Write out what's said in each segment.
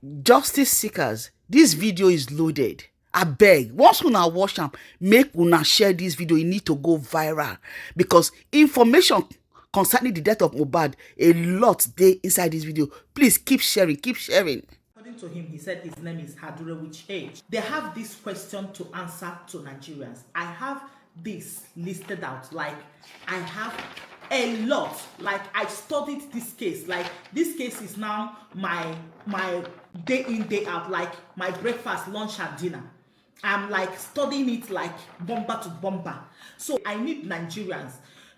Justice seekers, this video is loaded. I beg, once una watch am, make una share this video. E need to go viral because information concerning the death of Mohbad, a lot dey inside this video. Please keep sharing, keep sharing. According to him, he said his name is Hadure, which age. They have this question to answer to Nigerians. I have this listed out. Like, I have a lot. Like, I studied this case. Like, this case is now my day in, day out. Like, my breakfast, lunch, and dinner. I'm like studying it like bomber to bomber. So I need Nigerians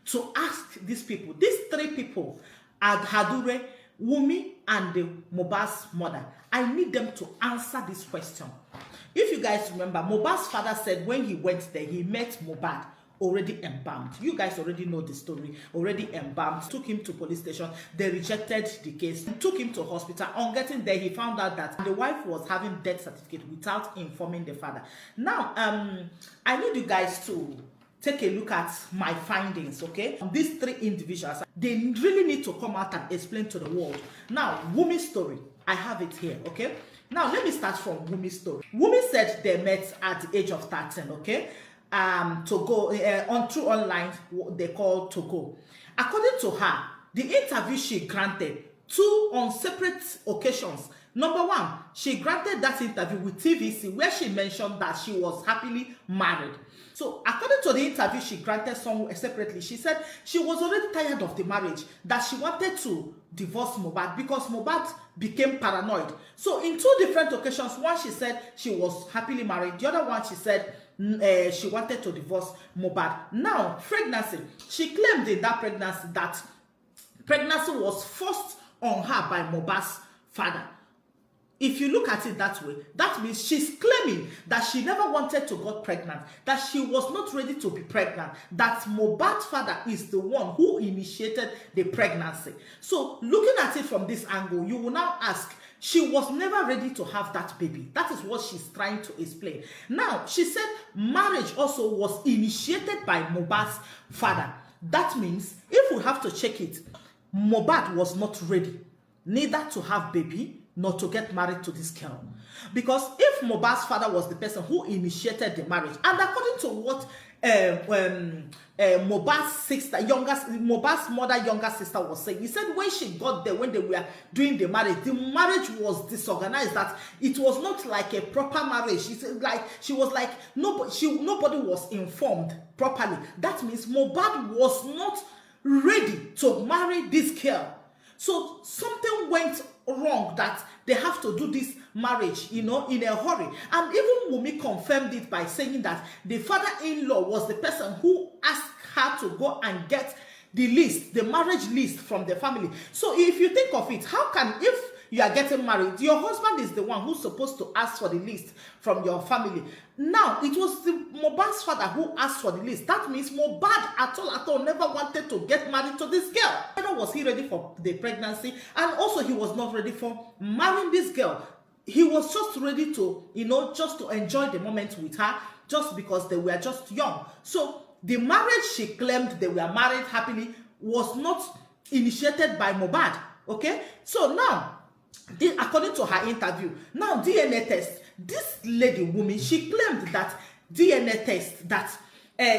to ask these people. These three people are Hadure, Wumi, and the Mohbad's mother. I need them to answer this question. If you guys remember, Mohbad's father said when he went there, he met Mohbad already embalmed. You guys already know the story. Already embalmed. Took him to police station. They rejected the case. Took him to hospital. On getting there, he found out that the wife was having death certificate without informing the father. Now, I need you guys to take a look at my findings, okay? These three individuals, they really need to come out and explain to the world. Now, Wumi's story, I have it here, okay? Now, let me start from Wumi's story. Wumi said they met at the age of 13, okay? To go on through online, what they call to go. According to her, the interview she granted on separate occasions. Number one, she granted that interview with TVC where she mentioned that she was happily married. So according to the interview she granted separately, she said she was already tired of the marriage, that she wanted to divorce Mohbad because Mohbad became paranoid. So in two different occasions, one she said she was happily married, the other one she said she wanted to divorce Mohbad. Now, pregnancy. She claimed in that pregnancy that pregnancy was forced on her by Mohbad's father. If you look at it that way, that means she's claiming that she never wanted to get pregnant, that she was not ready to be pregnant, that Mohbad's father is the one who initiated the pregnancy. So, looking at it from this angle, you will now ask, she was never ready to have that baby. That is what she's trying to explain. Now, she said marriage also was initiated by Mohbad's father. That means, if we have to check it, Mohbad was not ready, neither to have baby, nor to get married to this girl. Because if Mohbad's father was the person who initiated the marriage, and according to what Mohbad's mother, younger sister was saying, he said when she got there, when they were doing the marriage was disorganized, that it was not like a proper marriage. She said she was like nobody was informed properly. That means Mohbad was not ready to marry this girl. So something went wrong that they have to do this marriage, in a hurry. And even Wumi confirmed it by saying that the father-in-law was the person who asked her to go and get the list, the marriage list from the family. So if you think of it, how can, if you are getting married, your husband is the one who's supposed to ask for the list from your family. Now, it was Mohbad's father who asked for the list. That means Mohbad at all never wanted to get married to this girl. Neither was he ready for the pregnancy, and also he was not ready for marrying this girl. He was just ready to, just to enjoy the moment with her, just because they were just young. So the marriage she claimed they were married happily was not initiated by Mohbad. Okay? So now, according to her interview, now DNA test, this lady woman, she claimed that DNA test, that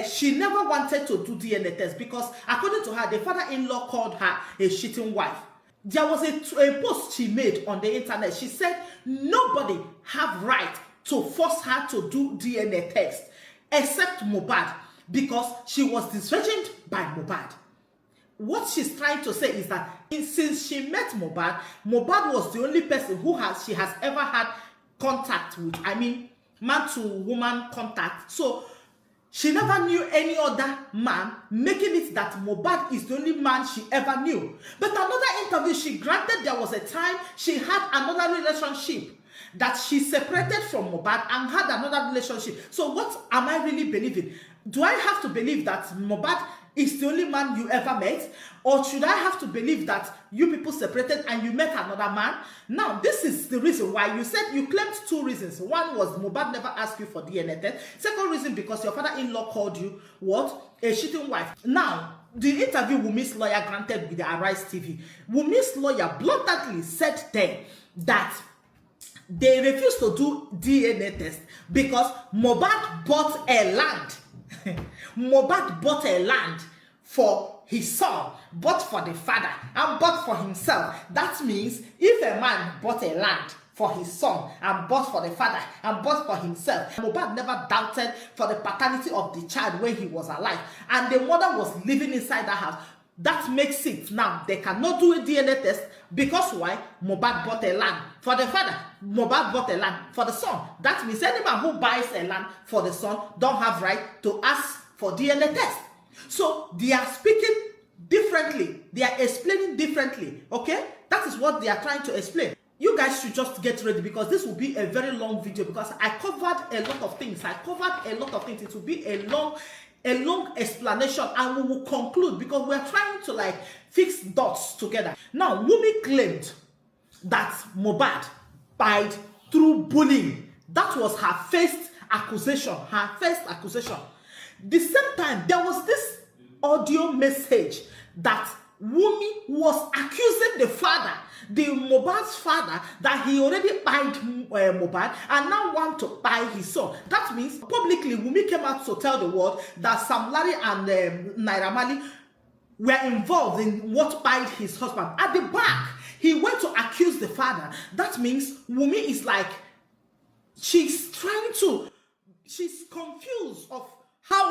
she never wanted to do DNA test because according to her, the father-in-law called her a cheating wife. There was a post she made on the internet. She said nobody have right to force her to do DNA test except Mohbad because she was disvirgined by Mohbad. What she's trying to say is that since she met Mohbad, Mohbad was the only person she has ever had contact with. I mean, man to woman contact. So she never knew any other man, making it that Mohbad is the only man she ever knew. But another interview she granted, there was a time she had another relationship that she separated from Mohbad and had another relationship. So what am I really believing? Do I have to believe that Mohbad is the only man you ever met? Or should I have to believe that you people separated and you met another man? Now, this is the reason why you said you claimed two reasons. One was Mohbad never asked you for DNA test. Second reason, because your father-in-law called you, what? A cheating wife. Now, the interview Wumi's lawyer granted with the Arise TV, Wumi's lawyer bluntly said then that they refused to do DNA test because Mohbad bought a land. Mohbad bought a land for his son, bought for the father, and bought for himself. That means if a man bought a land for his son and bought for the father and bought for himself, Mohbad never doubted for the paternity of the child when he was alive, and the mother was living inside that house. That makes it now they cannot do a DNA test because why? Mohbad bought a land for the father, Mohbad bought a land for the son. That means any man who buys a land for the son don't have right to ask for DNA test. So they are speaking differently, they are explaining differently. Okay, that is what they are trying to explain. You guys should just get ready because this will be a very long video because I covered a lot of things. It will be a long explanation, and we will conclude because we are trying to like fix dots together. Now, Wunmi claimed that Mohbad died through bullying. That was her first accusation. The same time, there was this audio message that Wunmi was accusing the father, the Mohbad's father, that he already died Mohbad and now want to buy his son. That means publicly Wunmi came out to tell the world that Sam Larry and Naira Marley were involved in what died his husband. At the back, he went to accuse the father. That means Wunmi is like, she's confused of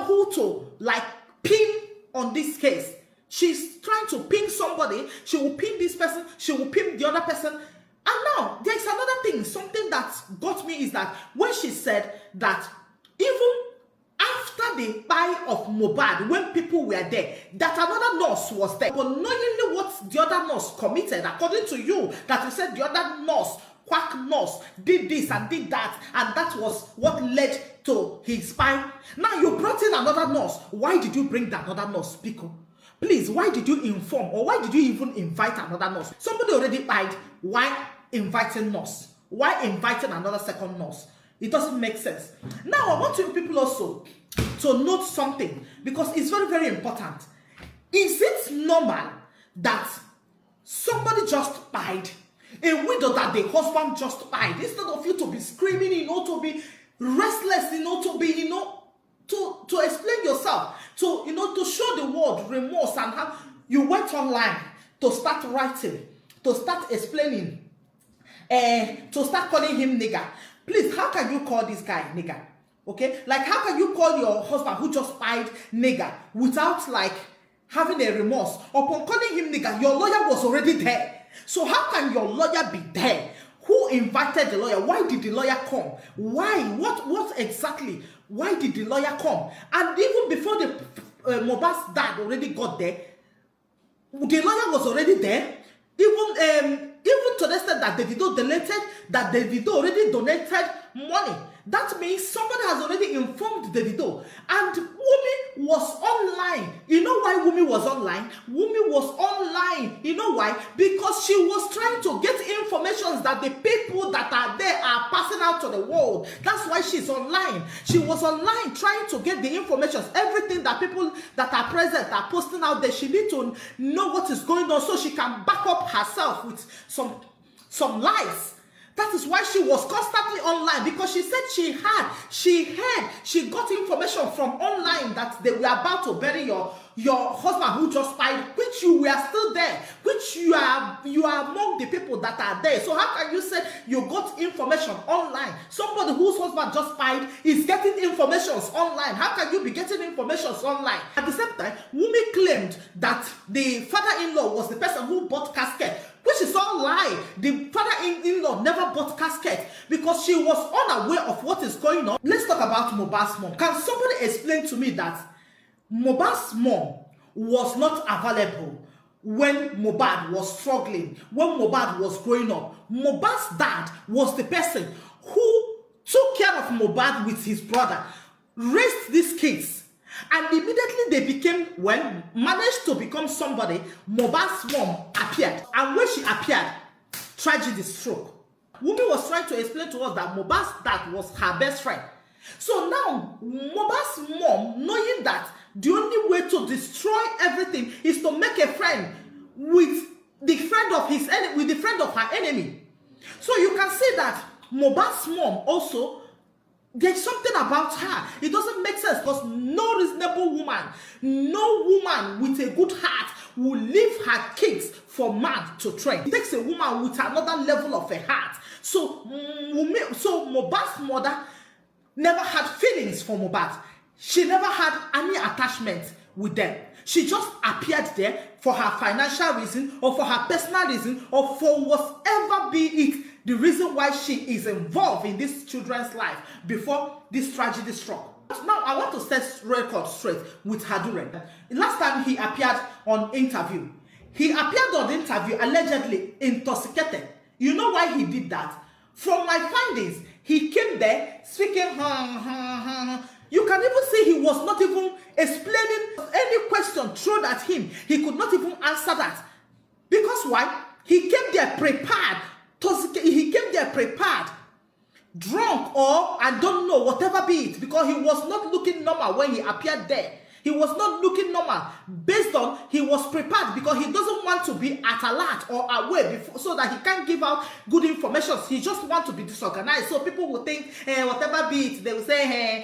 who to like pin on this case. She's trying to pin somebody. She will pin this person. She will pin the other person. And now, there's another thing. Something that got me is that when she said that even after the buy of Mohbad, when people were there, that another nurse was there. But knowingly what the other nurse committed, according to you, that you said the other nurse, quack nurse, did this and did that, and that was what led to his spine. Now you brought in another nurse. Why did you bring that other nurse, Pico? Please, why did you inform or why did you even invite another nurse? Somebody already died. Why inviting nurse? Why inviting another second nurse? It doesn't make sense. Now, I want you people also to note something because it's very, very important. Is it normal that somebody just died, a widow that the husband just died, instead of you to be screaming, to be restless, to be, to explain yourself, to show the world remorse, and how you went online to start writing, to start explaining, to start calling him nigger. Please, how can you call this guy nigger? Okay, like how can you call your husband who just died nigger without like having a remorse? Upon calling him nigger, your lawyer was already there. So how can your lawyer be there? Who invited the lawyer? Why did the lawyer come? Why? What exactly? Why did the lawyer come? And even before the Mohbad's dad already got there, the lawyer was already there. Even to the extent that Davido already donated money. That means somebody has already informed Davido. And Wunmi was online. You know why Wunmi was online? Wunmi was online. You know why? Because she was trying to get information that the people that are there are passing out to the world. That's why she's online. She was online trying to get the information. Everything that people that are present are posting out there. She needs to know what is going on so she can back up herself with some lies. That is why she was constantly online, because she said she got information from online that they were about to bury your husband who just died, which you were still there, which you are among the people that are there. So how can you say you got information online? Somebody whose husband just died is getting information online. How can you be getting information online? At the same time, Wunmi claimed that the father-in-law was the person who bought casket, which is all lie. The father-in-law never bought casket because she was unaware of what is going on. Let's talk about Mohbad's mom. Can somebody explain to me that Mohbad's mom was not available when Mohbad was struggling, when Mohbad was growing up? Mohbad's dad was the person who took care of Mohbad with his brother, raised these kids, and immediately they managed to become somebody. Mohbad's mom appeared, and when she appeared, tragedy struck. Wunmi was trying to explain to us that Mohbad's dad was her best friend. So now, Mohbad's mom, knowing that the only way to destroy everything is to make a friend with the friend of her enemy. So you can see that Mohbad's mom also, there's something about her. It doesn't make sense because no reasonable woman, no woman with a good heart will leave her kids for man to train. It takes a woman with another level of a heart. So Mohbad's mother never had feelings for Mohbad. She never had any attachment with them. She just appeared there for her financial reason or for her personal reason or for whatever be it, the reason why she is involved in this children's life before this tragedy struck. Now, I want to set record straight with Hadure. Last time he appeared on interview, he appeared on the interview allegedly intoxicated. You know why he did that? From my findings, he came there speaking, You can even see he was not even explaining any question thrown at him. He could not even answer that. Because why? He came there prepared. He came there prepared, drunk, or I don't know, whatever be it, because he was not looking normal when he appeared there. He was not looking normal based on he was prepared because he doesn't want to be at alert or aware before, so that he can't give out good information. He just wants to be disorganized. So people will think whatever be it, they will say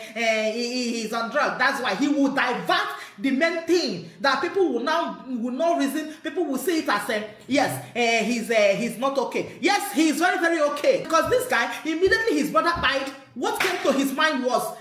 he's on drugs. That's why he will divert the main thing that people will not reason. People will see it as yes, he's not okay. Yes, he is very, very okay, because this guy immediately his brother died. What came to his mind was,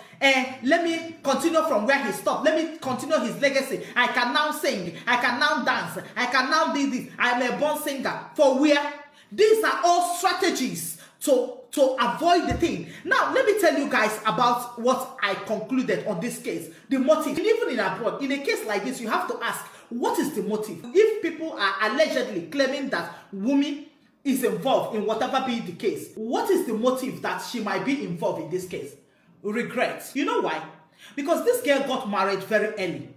let me continue from where he stopped. Let me continue his legacy. I can now sing. I can now dance. I can now do this. I'm a born singer. For where? These are all strategies to avoid the thing. Now, let me tell you guys about what I concluded on this case. The motive. Even in abroad, in a case like this, you have to ask, what is the motive? If people are allegedly claiming that Wunmi is involved in whatever be the case, what is the motive that she might be involved in this case? Regret. You know why? Because this girl got married very early.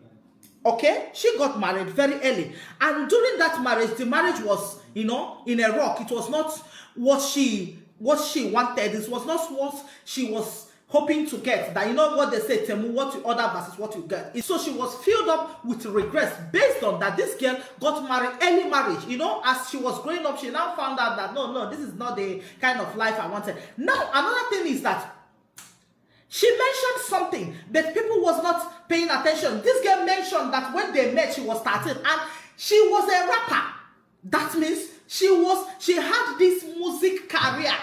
Okay, she got married very early, and during that marriage, the marriage was, in a rock. It was not what she wanted. This was not what she was hoping to get. That, what they say, Temu, what you order versus what you get. So she was filled up with regrets based on that this girl got married, early marriage. As she was growing up, she now found out that no, this is not the kind of life I wanted. Now, another thing is that she mentioned something that people was not paying attention. This girl mentioned that when they met, she was 13 and she was a rapper. That means she had this music career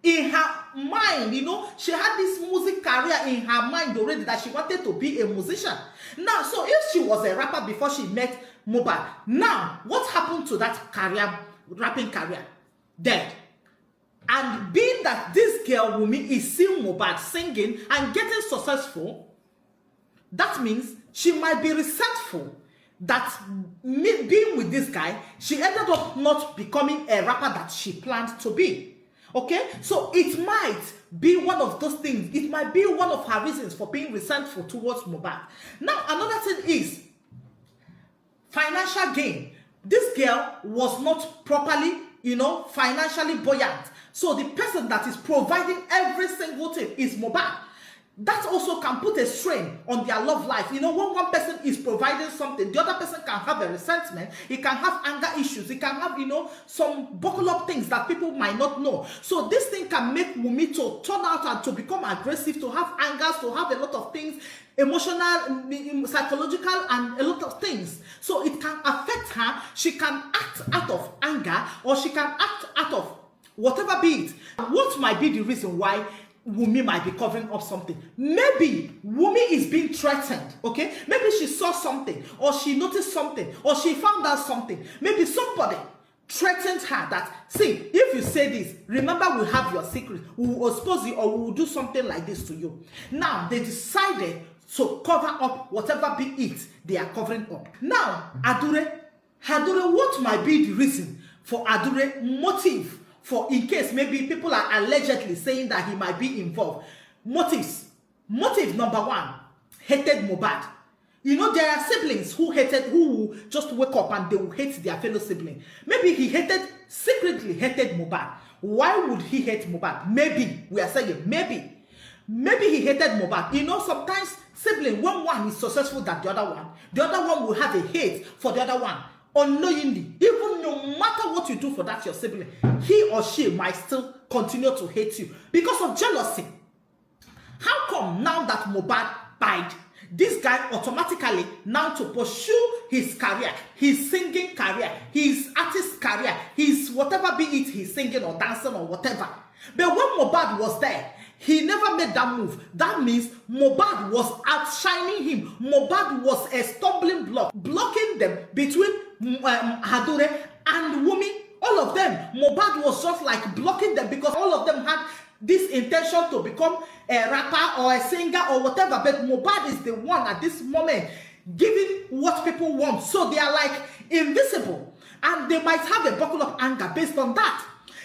in her mind, she had this music career in her mind already, that she wanted to be a musician. Now, so if she was a rapper before she met Mohbad, now what happened to that career, rapping career? Dead. And being that this girl, Wunmi, is seeing Mohbad singing and getting successful, that means she might be resentful that being with this guy, she ended up not becoming a rapper that she planned to be. Okay? So it might be one of those things. It might be one of her reasons for being resentful towards Mohbad. Now, another thing is financial gain. This girl was not properly, financially buoyant. So the person that is providing every single thing is Mohbad. That also can put a strain on their love life. When one person is providing something, the other person can have a resentment. He can have anger issues. He can have, some buckle up things that people might not know. So this thing can make Wunmi to turn out and to become aggressive, to have angers, to have a lot of things, emotional, psychological, and a lot of things. So it can affect her. She can act out of anger, or she can act out of whatever be it. What might be the reason why Wunmi might be covering up something? Maybe Wunmi is being threatened, okay? Maybe she saw something, or she noticed something, or she found out something. Maybe somebody threatened her that, see, if you say this, remember we have your secret. We will expose you, or we will do something like this to you. Now, they decided to cover up whatever be it they are covering up. Now, Hadure, what might be the reason for Hadure motive? For in case maybe people are allegedly saying that he might be involved. Motives. Motive number one, hated Mohbad. There are siblings who just wake up and they will hate their fellow sibling. Maybe he secretly hated Mohbad. Why would he hate Mohbad? Maybe, we are saying maybe he hated Mohbad. Sometimes sibling, when one is successful than the other one will have a hate for the other one. Unknowingly, even no matter what you do for that your sibling, he or she might still continue to hate you because of jealousy. How come now that Mohbad died, this guy automatically now to pursue his career, his singing career, his artist career, his whatever, be it he's singing or dancing or whatever. But when Mohbad was there, he never made that move. That means Mohbad was outshining him. Mohbad was a stumbling block, blocking them between Hadure and Wumi. All of them, Mohbad was just like blocking them because all of them had this intention to become a rapper or a singer or whatever. But Mohbad is the one at this moment giving what people want. So they are like invisible, and they might have a buckle of anger based on that.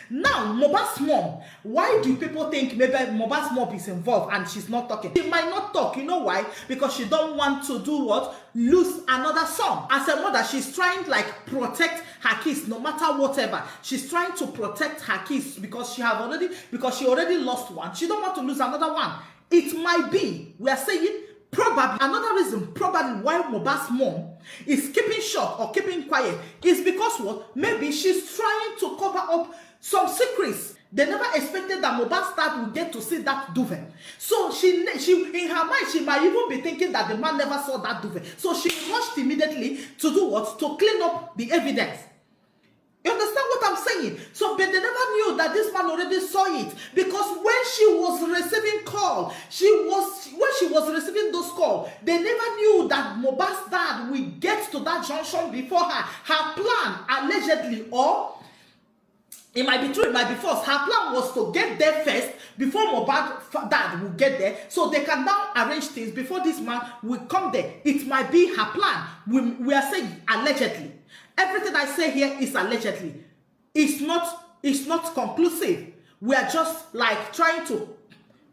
Now, Mohbad's mom, why do people think maybe Mohbad's mom is involved and she's not talking? She might not talk. You know why? Because she don't want to do what? Lose another son. As a mother, she's trying like protect her kids no matter whatever. She's trying to protect her kids because she already lost one. She don't want to lose another one. It might be, we are saying, probably another reason probably why Mohbad's mom is keeping short or keeping quiet is because what? Maybe she's trying to cover up some secrets. They never expected that Mohbad's dad would get to see that duvet. So she in her mind, she might even be thinking that the man never saw that duvet. So she rushed immediately to do what? To clean up the evidence. You understand what I'm saying? So, but they never knew that this man already saw it, because when she was receiving call, when she was receiving those calls, they never knew that Mohbad's dad will get to that junction before her. Her plan, allegedly, or it might be true, it might be false. Her plan was to get there first before Mohbad's dad will get there, so they can now arrange things before this man will come there. It might be her plan. We are saying allegedly. Everything I say here is allegedly. It's not conclusive. We are just like trying to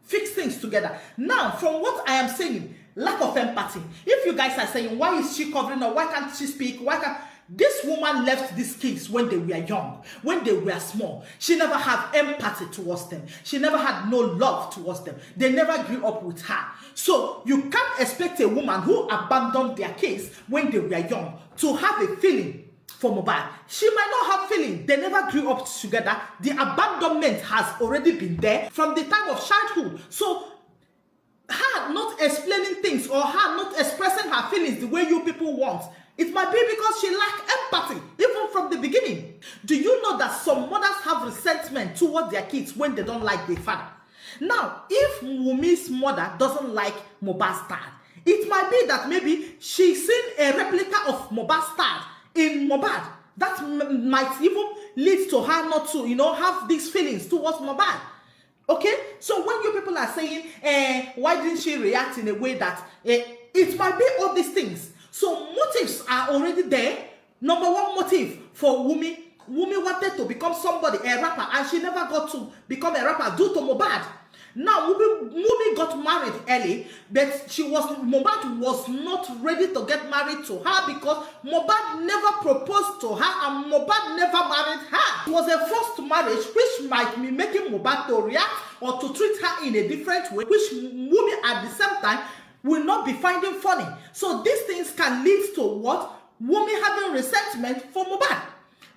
fix things together. Now, from what I am saying, lack of empathy. If you guys are saying, why is she covering or why can't she speak? Why can't this woman left these kids when they were young, when they were small? She never had empathy towards them. She never had no love towards them. They never grew up with her. So you can't expect a woman who abandoned their kids when they were young to have a feeling for Mohbad. She might not have feeling. They never grew up together. The abandonment has already been there from the time of childhood. So her not explaining things or her not expressing her feelings the way you people want, it might be because she lacks empathy, even from the beginning. Do you know that some mothers have resentment toward their kids when they don't like their father? Now, if Wumi's mother doesn't like Mohbad's dad, it might be that maybe she's seen a replica of Mohbad's dad in Mohbad. That might even lead to her not to, have these feelings towards Mohbad. Okay? So when you people are saying, why didn't she react in a way that, it might be all these things. So motives are already there. Number one motive for Wumi wanted to become somebody, a rapper, and she never got to become a rapper due to Mohbad. Now, Wumi got married early, but Mohbad was not ready to get married to her because Mohbad never proposed to her and Mohbad never married her. It was a forced marriage, which might be making Mohbad to react or to treat her in a different way, which Wumi at the same time will not be finding funny. So these things can lead to what? Wumi having resentment for Mohbad.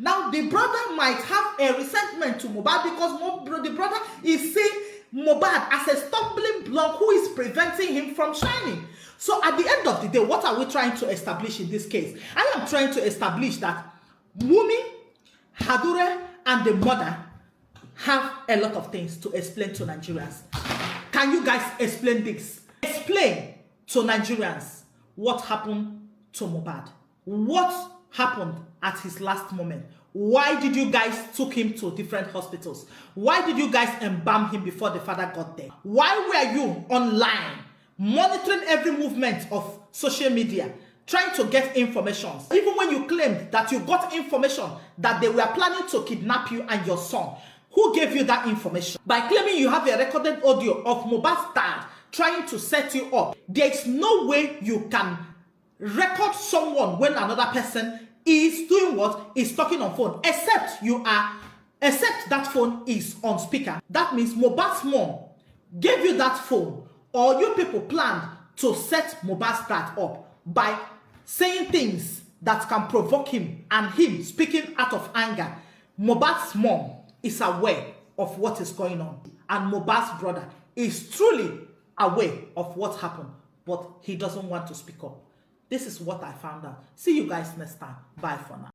Now, the brother might have a resentment to Mohbad because the brother is seeing Mohbad as a stumbling block who is preventing him from shining. So at the end of the day, what are we trying to establish in this case? I am trying to establish that Wumi, Hadure, and the mother have a lot of things to explain to Nigerians. Can you guys explain this? Explain to Nigerians what happened to Mohbad. What happened at his last moment? Why did you guys took him to different hospitals? Why did you guys embalm him before the father got there? Why were you online monitoring every movement of social media, trying to get information? Even when you claimed that you got information that they were planning to kidnap you and your son, who gave you that information? By claiming you have a recorded audio of Mohbad's dad trying to set you up, there is no way you can record someone when another person is doing what? Is talking on phone, except that phone is on speaker. That means Mohbad's mom gave you that phone, or you people planned to set Mohbad's dad up by saying things that can provoke him, and him speaking out of anger. Mohbad's mom is aware of what is going on, and Mohbad's brother is truly aware of what happened, but he doesn't want to speak up. This is what I found out. See you guys next time. Bye for now.